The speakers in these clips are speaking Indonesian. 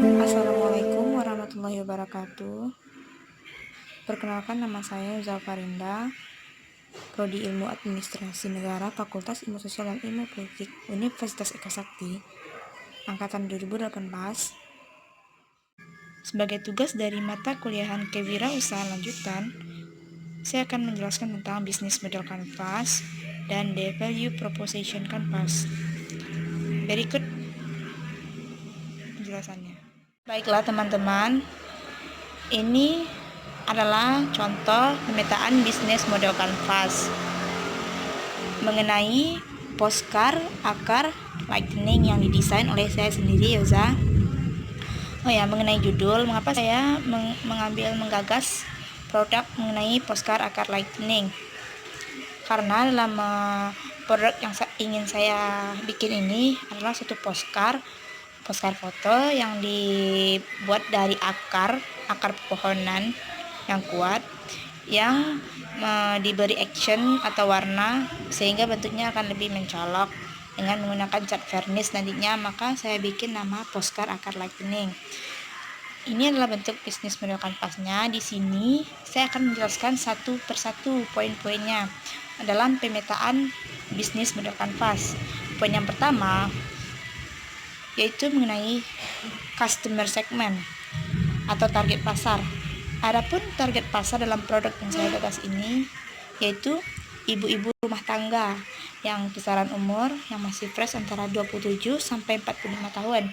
Assalamualaikum warahmatullahi wabarakatuh. Perkenalkan, nama saya Zalfarinda, Prodi Ilmu Administrasi Negara, Fakultas Ilmu Sosial dan Ilmu Politik, Universitas Eka Sakti, Angkatan 2018. Sebagai tugas dari mata kuliahan Kewirausahaan Lanjutan, saya akan menjelaskan tentang bisnis model kanvas dan the value proposition kanvas. Berikut penjelasannya. Baiklah teman-teman, ini adalah contoh pemetaan bisnis model kanvas mengenai postcard akar lightning yang didesain oleh saya sendiri, Yoza. Mengenai judul, mengapa saya menggagas produk mengenai postcard akar lightning? Karena dalam produk yang ingin saya bikin ini adalah satu postcard foto yang dibuat dari akar pepohonan yang kuat, yang diberi action atau warna sehingga bentuknya akan lebih mencolok dengan menggunakan cat varnish nantinya. Maka saya bikin nama postcard akar lightning. Ini adalah bentuk bisnis model kanvasnya. Di sini saya akan menjelaskan satu persatu poin-poinnya dalam pemetaan bisnis model kanvas. Poin yang pertama yaitu mengenai customer segment atau target pasar. Adapun target pasar dalam produk yang saya gagas ini yaitu ibu-ibu rumah tangga yang kisaran umur yang masih fresh antara 27 sampai 45 tahun.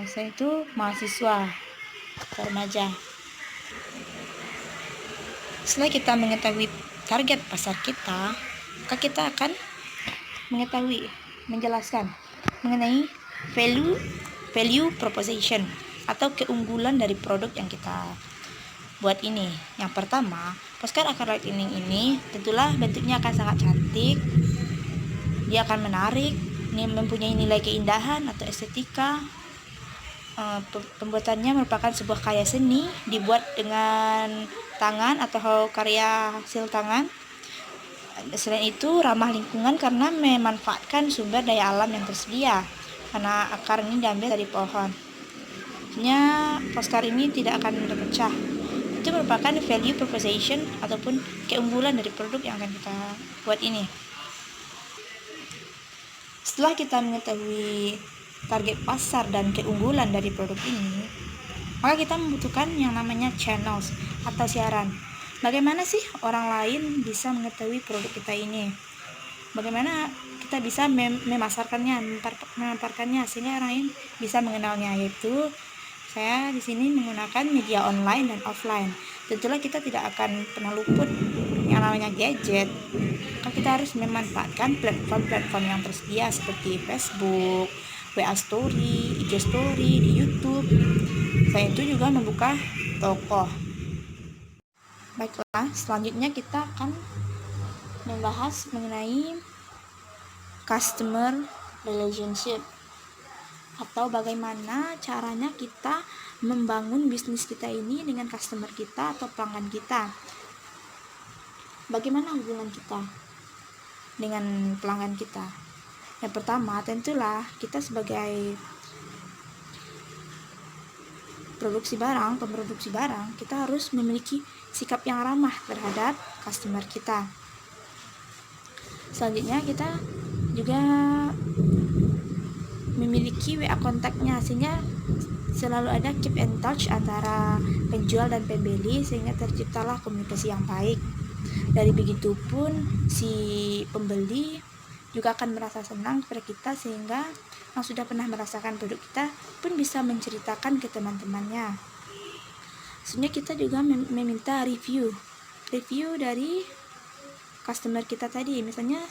Saya itu mahasiswa atau remaja. Setelah kita mengetahui target pasar kita, maka kita akan menjelaskan mengenai value proposition atau keunggulan dari produk yang kita buat ini. Yang pertama, postcard akar lightning ini tentulah bentuknya akan sangat cantik, dia akan menarik, ini mempunyai nilai keindahan atau estetika. Pembuatannya merupakan sebuah karya seni dibuat dengan tangan atau karya hasil tangan. Selain itu ramah lingkungan karena memanfaatkan sumber daya alam yang tersedia, karena akar ini diambil dari pohon. Artinya postcard ini tidak akan mudah pecah. Itu merupakan value proposition ataupun keunggulan dari produk yang akan kita buat ini. Setelah kita mengetahui target pasar dan keunggulan dari produk ini, maka kita membutuhkan yang namanya channels atau siaran. Bagaimana sih orang lain bisa mengetahui produk kita ini? Bagaimana kita bisa memasarkannya, memamparkannya sehingga orang lain bisa mengenalnya? Yaitu saya di sini menggunakan media online dan offline. Tentulah kita tidak akan pernah luput yang namanya gadget. Maka kita harus memanfaatkan platform-platform yang tersedia seperti Facebook, WA Story, IG Story, di YouTube. Selain itu juga membuka toko. Baiklah, selanjutnya kita akan membahas mengenai customer relationship atau bagaimana caranya kita membangun bisnis kita ini dengan customer kita atau pelanggan kita. Bagaimana hubungan kita dengan pelanggan kita? Yang pertama, tentulah kita sebagai pemproduksi barang, kita harus memiliki sikap yang ramah terhadap customer kita. Selanjutnya kita juga memiliki WA kontaknya sehingga selalu ada keep in touch antara penjual dan pembeli sehingga terciptalah komunikasi yang baik. Dari begitu pun si pembeli juga akan merasa senang kepada kita sehingga yang sudah pernah merasakan produk kita pun bisa menceritakan ke teman-temannya. Sebenarnya kita juga meminta review dari customer kita tadi. Misalnya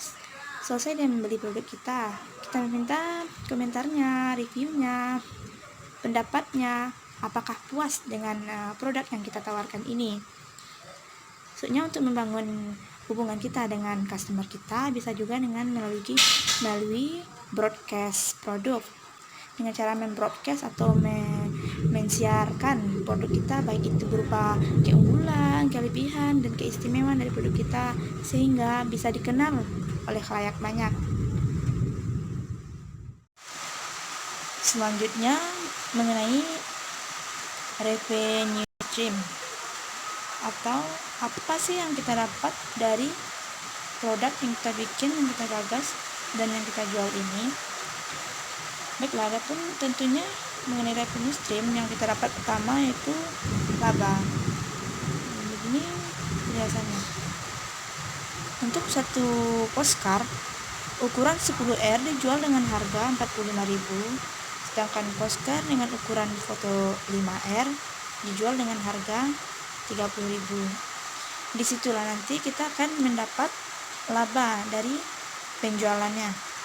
selesai dia membeli produk kita meminta komentarnya, reviewnya, pendapatnya, apakah puas dengan produk yang kita tawarkan ini. Maksudnya untuk membangun hubungan kita dengan customer kita bisa juga dengan melalui broadcast produk. Dengan cara membroadcast atau mensiarkan produk kita, baik itu berupa keunggulan, kelebihan, dan keistimewaan dari produk kita sehingga bisa dikenal oleh khalayak banyak. Selanjutnya mengenai revenue stream, atau apa sih yang kita dapat dari produk yang kita bikin, yang kita gagas, dan yang kita jual ini. Baiklah, ada pun tentunya mengenai revenue stream yang kita dapat pertama yaitu laba. Begini penjelasannya. Untuk satu postcard ukuran 10R dijual dengan harga 45.000, sedangkan postcard dengan ukuran foto 5R dijual dengan harga 30.000. Disitulah nanti kita akan mendapat laba dari penjualannya.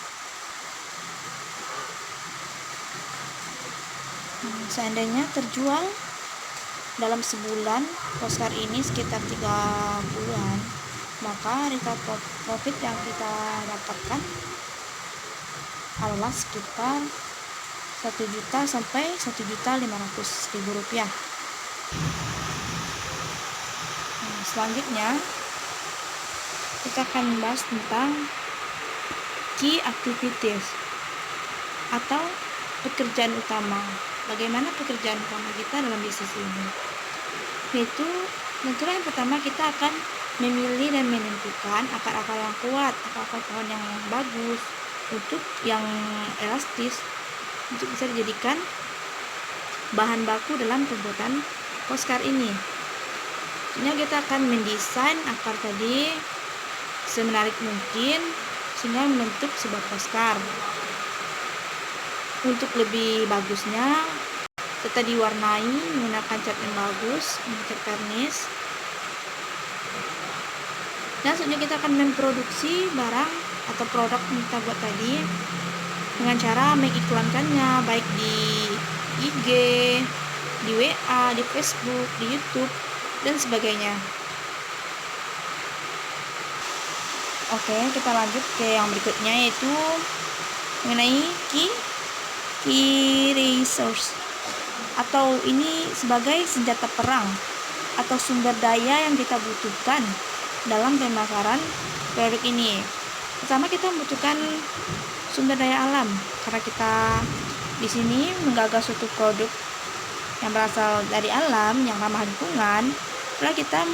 Seandainya terjual dalam sebulan postcard ini sekitar 30-an, maka retail profit yang kita dapatkan adalah sekitar 1 juta sampai 1.500.000 rupiah. Selanjutnya kita akan membahas tentang key activities atau pekerjaan utama. Bagaimana pekerjaan utama kita dalam bisnis ini? Yaitu tentunya yang pertama kita akan memilih dan menentukan akar-akar yang kuat, akar-akar pohon yang bagus, untuk yang elastis, untuk bisa dijadikan bahan baku dalam pembuatan postcard ini. Tentunya kita akan mendesain akar tadi semenarik mungkin sehingga membentuk sebuah postcard. Untuk lebih bagusnya tetap diwarnai menggunakan cat yang bagus, cat vernis. Dan selanjutnya kita akan memproduksi barang atau produk yang kita buat tadi dengan cara mengiklankannya baik di IG, di WA, di Facebook, di YouTube, dan sebagainya. Oke, kita lanjut ke yang berikutnya, yaitu mengenai key resource, atau ini sebagai senjata perang atau sumber daya yang kita butuhkan dalam pemasaran produk ini. Pertama, kita membutuhkan sumber daya alam, karena kita di sini menggagas suatu produk yang berasal dari alam, yang ramah lingkungan. Setelah kita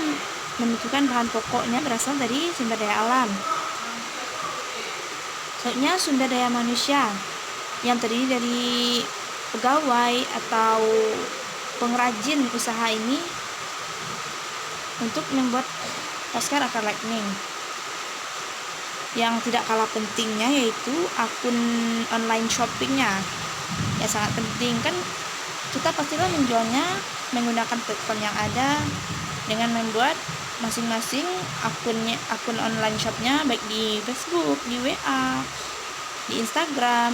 membutuhkan bahan pokoknya berasal dari sumber daya alam. Selanjutnya sumber daya manusia yang terdiri dari pegawai atau pengrajin usaha ini untuk membuat postcard akar lightning. Yang tidak kalah pentingnya yaitu akun online shoppingnya, ya sangat penting kan. Kita pastilah menjualnya menggunakan platform yang ada dengan membuat masing-masing akun online shopnya, baik di Facebook, di WA, di Instagram,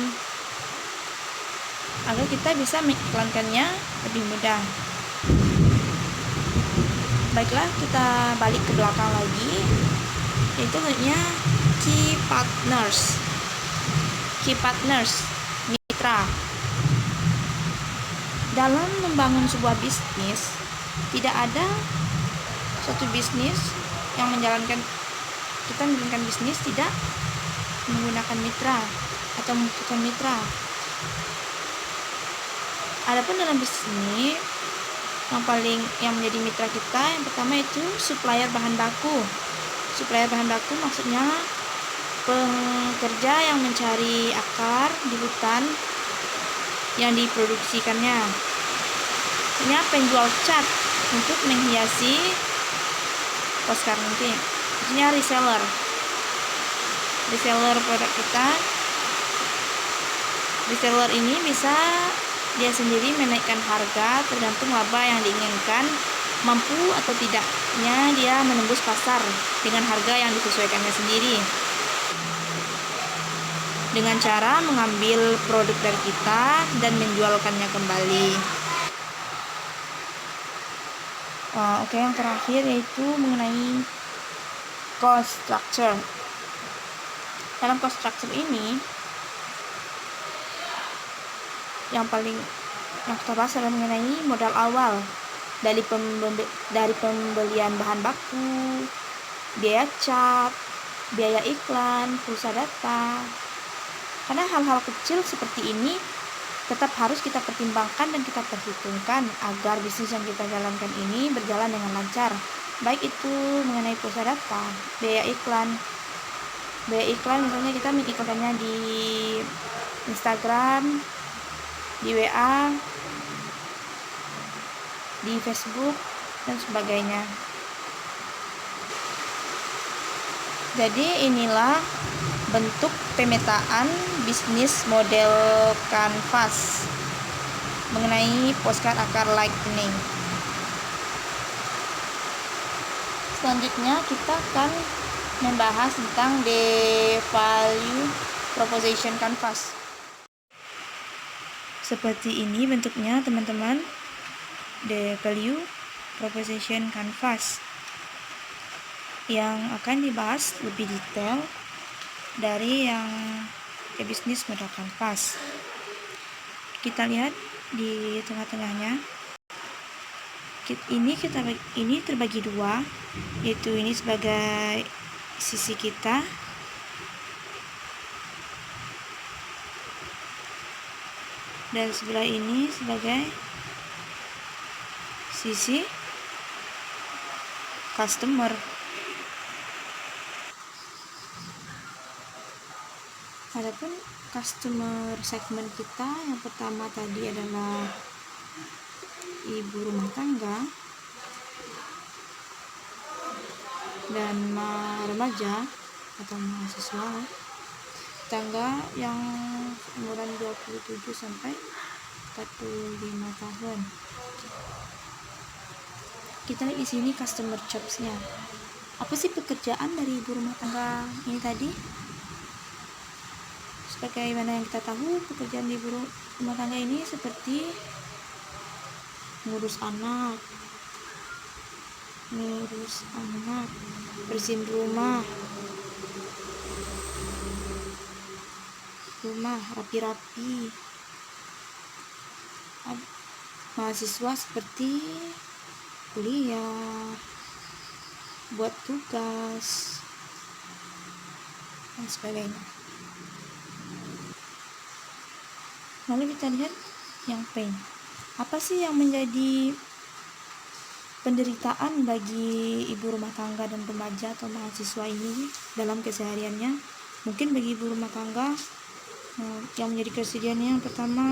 agar kita bisa mengiklankannya lebih mudah. Baiklah, kita balik ke belakang lagi, yaitu hanya key partners, mitra. Dalam membangun sebuah bisnis, tidak ada suatu bisnis yang kita menjalankan bisnis tidak menggunakan mitra atau membutuhkan mitra. Adapun dalam bisnis ini yang menjadi mitra kita, yang pertama itu supplier bahan baku. Supplier bahan baku maksudnya pekerja yang mencari akar di hutan yang diproduksikannya. Ini penjual cat untuk menghiasi postcard nanti. Maksudnya reseller produk kita. Reseller ini bisa dia sendiri menaikkan harga tergantung laba yang diinginkan, mampu atau tidaknya dia menembus pasar dengan harga yang disesuaikannya sendiri, dengan cara mengambil produk dari kita dan menjualkannya kembali. Oke, yang terakhir yaitu mengenai cost structure. Dalam cost structure ini yang kita bahas adalah mengenai modal awal dari pembelian bahan baku, biaya cat, biaya iklan, pulsa data. Karena hal-hal kecil seperti ini tetap harus kita pertimbangkan dan kita perhitungkan agar bisnis yang kita jalankan ini berjalan dengan lancar, baik itu mengenai pulsa data, biaya iklan misalnya kita mengiklannya di Instagram, di WA, di Facebook dan sebagainya. Jadi inilah bentuk pemetaan bisnis model kanvas mengenai postcard akar lightning. Selanjutnya kita akan membahas tentang the value proposition canvas. Seperti ini bentuknya teman-teman, the value proposition canvas, yang akan dibahas lebih detail dari yang ke bisnis model kanvas. Kita lihat di tengah-tengahnya, ini terbagi dua, yaitu ini sebagai sisi kita dan sebelah ini sebagai sisi customer. Adapun customer segmen kita yang pertama tadi adalah ibu rumah tangga dan remaja atau mahasiswa tangga yang umuran 27 sampai 45 tahun. Kita lihat di sini customer jobs-nya. Apa sih pekerjaan dari ibu rumah tangga ini tadi? Sebagaimana yang kita tahu, pekerjaan ibu rumah tangga ini seperti ngurus anak, bersihin rumah rapi-rapi. Mahasiswa seperti kuliah, buat tugas dan sebagainya. Lalu kita lihat yang pain. Apa sih yang menjadi penderitaan bagi ibu rumah tangga dan remaja atau mahasiswa ini dalam kesehariannya? Mungkin bagi ibu rumah tangga yang menjadi kesedihannya yang pertama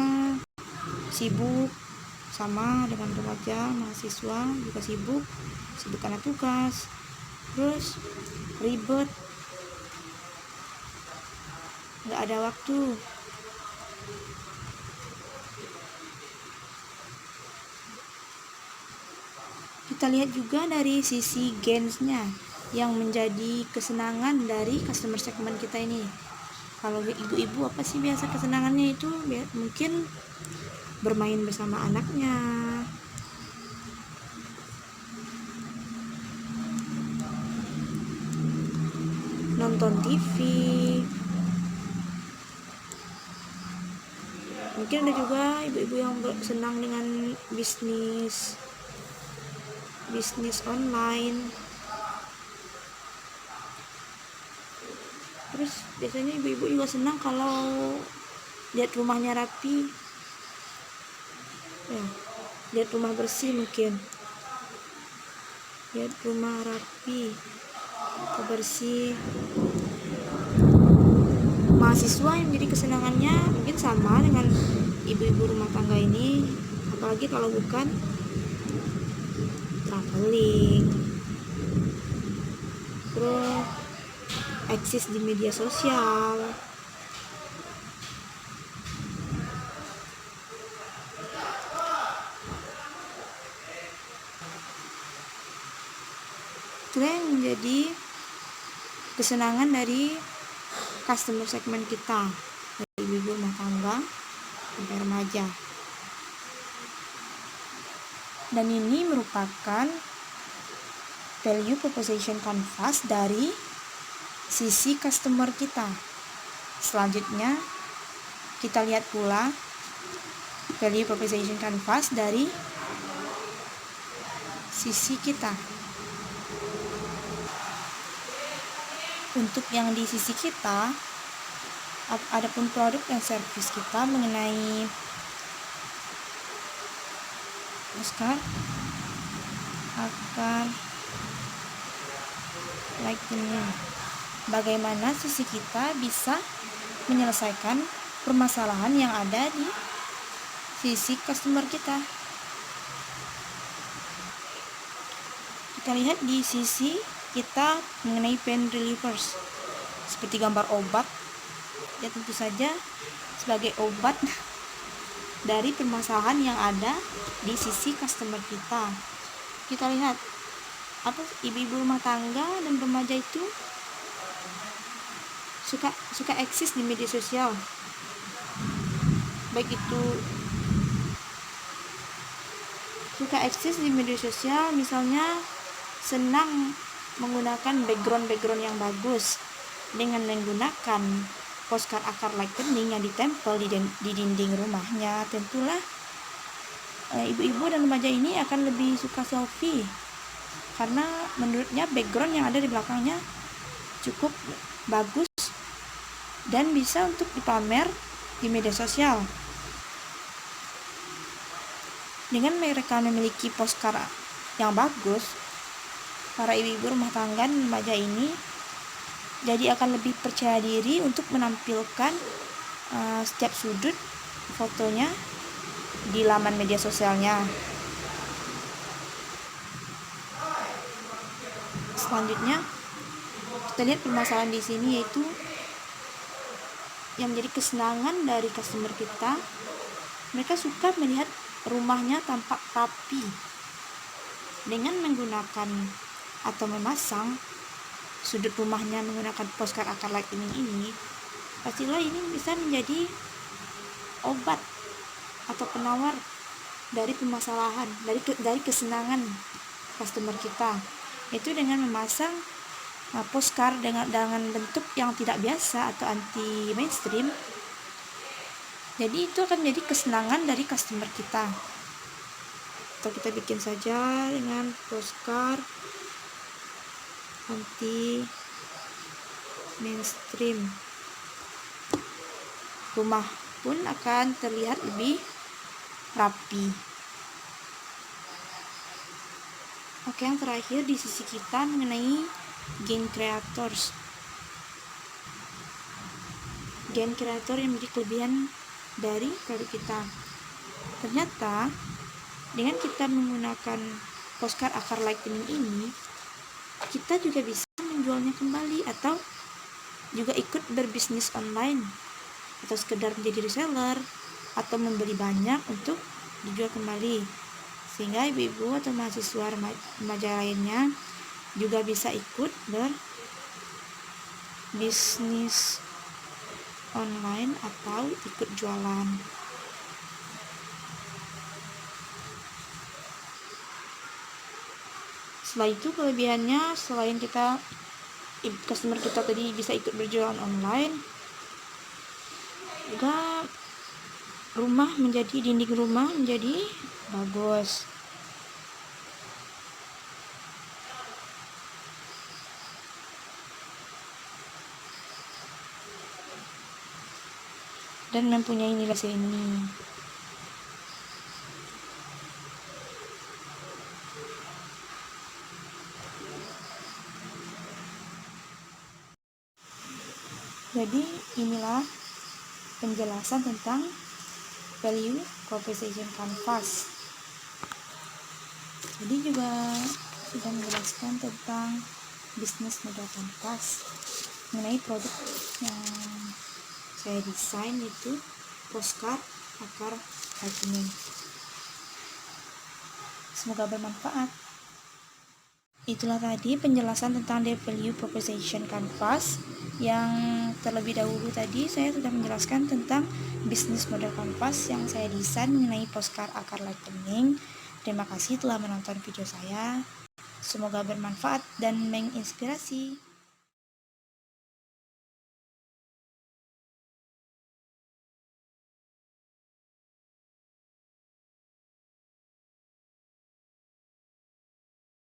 sibuk, sama dengan remaja, mahasiswa juga sibuk karena tugas, terus ribet, nggak ada waktu. Kita lihat juga dari sisi gains-nya yang menjadi kesenangan dari customer segment kita ini. Kalau ibu-ibu apa sih biasa kesenangannya itu? Mungkin bermain bersama anaknya, nonton TV. Mungkin ada juga ibu-ibu yang senang dengan bisnis online. Terus biasanya ibu-ibu juga senang kalau lihat rumahnya rapi, ya, lihat rumah bersih, mungkin lihat rumah rapi atau bersih. Mahasiswa yang menjadi kesenangannya mungkin sama dengan ibu-ibu rumah tangga ini, apalagi kalau bukan traveling, terus eksis di media sosial. Itu yang menjadi kesenangan dari customer segmen kita, dari ibu rumah tangga sampai remaja. Dan ini merupakan value proposition canvas dari sisi customer kita. Selanjutnya kita lihat pula value proposition canvas dari sisi kita. Untuk yang di sisi kita, adapun produk dan service kita mengenai postcard akar lightning. Bagaimana sisi kita bisa menyelesaikan permasalahan yang ada di sisi customer kita. Kita lihat di sisi kita mengenai pain relievers, seperti gambar obat, ya tentu saja sebagai obat dari permasalahan yang ada di sisi customer kita. Kita lihat apa ibu-ibu rumah tangga dan remaja itu suka eksis di media sosial, baik itu suka eksis di media sosial, misalnya senang menggunakan background yang bagus dengan menggunakan postcard akar lightning yang ditempel di dinding rumahnya. Tentulah ibu-ibu dan remaja ini akan lebih suka selfie karena menurutnya background yang ada di belakangnya cukup bagus dan bisa untuk dipamer di media sosial. Dengan mereka memiliki postcard yang bagus, para ibu-ibu rumah tangga dan remaja ini jadi akan lebih percaya diri untuk menampilkan setiap sudut fotonya di laman media sosialnya. Selanjutnya kita lihat permasalahan di sini, yaitu yang menjadi kesenangan dari customer kita. Mereka suka melihat rumahnya tampak rapi dengan menggunakan atau memasang sudut rumahnya menggunakan postcard akar lightning ini. Pastilah ini bisa menjadi obat atau penawar dari permasalahan, dari kesenangan customer kita, yaitu dengan memasang postcard dengan bentuk yang tidak biasa atau anti mainstream. Jadi itu akan menjadi kesenangan dari customer kita. Atau kita bikin saja dengan postcard anti mainstream. Rumah pun akan terlihat lebih rapi. Oke, yang terakhir di sisi kita mengenai game creators. Game creator yang menjadi kelebihan dari produk kita. Ternyata dengan kita menggunakan postcard akar lightning ini, kita juga bisa menjualnya kembali atau juga ikut berbisnis online, atau sekedar menjadi reseller atau membeli banyak untuk dijual kembali, sehingga ibu-ibu atau mahasiswa remaja lainnya juga bisa ikut berbisnis online atau ikut jualan. Setelah itu kelebihannya, selain customer kita tadi bisa ikut berjualan online, juga dinding rumah menjadi bagus. Dan mempunyai nilai seni. Jadi inilah penjelasan tentang value proposition canvas. Jadi juga sudah menjelaskan tentang bisnis model canvas mengenai produk yang saya desain, itu postcard akar lightning. Semoga bermanfaat. Itulah tadi penjelasan tentang the value proposition canvas. Yang terlebih dahulu tadi saya sudah menjelaskan tentang bisnis model canvas yang saya desain mengenai postcard akar lightning. Terima kasih telah menonton video saya. Semoga bermanfaat dan menginspirasi.